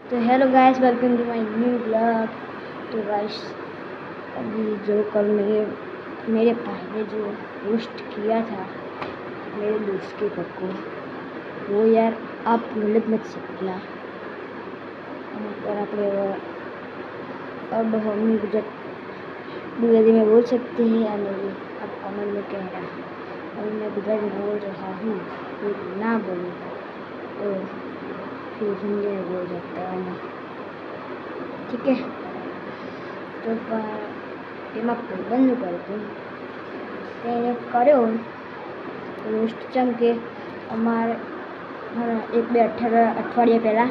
तो hello guys, welcome to my new blog. तो guys अभी जो कल मेरे भाई ने जो पोस्ट किया था मेरे दोस्त के घर को, वो यार आप गलत मत समझना। और आप अब हम गुजराती में बोल सकते हैं या नहीं, आप कमेंट में कहना। और मैं गुजराती में बोल रहा हूँ, फिर ना बोलूँगा तो फिर हिंदी में बोल सकता है, ठीक है। तो એમાં ભાઈબંધ કરતું તેને કર્યો રોસ્ટ ચમ કે અમારે 1-2 અઠવાડિયા પહેલાં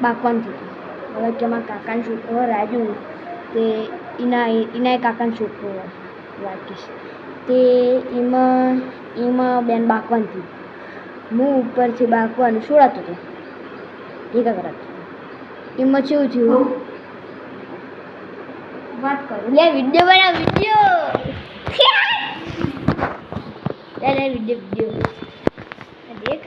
બાકવાનું થયું. હવે કે અમારા કાકાનો છોકરો રાજુ તે એના કાકાનો છોકરો રાકેશ તે એમાં બેન બાકવાનું થયું. હું ઉપરથી બાકવાનું છોડાતો હતો ભેગા કરાતો. એમાં કેવું થયું વાત કરું લે વિડીયો બનાવ વિડીયો વિડીયો દેખ.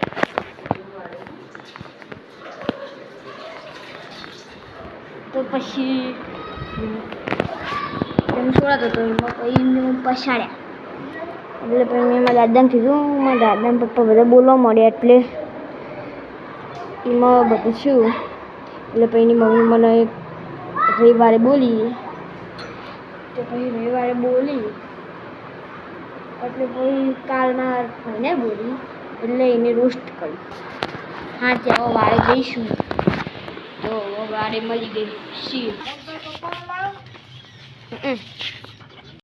તો પછી તમે છોડાતો હતો એમાં પછી પછાડ્યા. એટલે પછી મેં મારા દાદાને કીધું, મારા દાદાને પપ્પા બધા બોલવા મળ્યા એટલે એમાં બધું થયું. એટલે પછી એની મમ્મી મને રવિવારે બોલી. તો પછી રવિવારે બોલી એટલે પછી કાલના ભાઈને બોલી એટલે એને રોસ્ટ કરી. હા ત્યાં વારે જઈશું તો વારે મળી ગઈ શી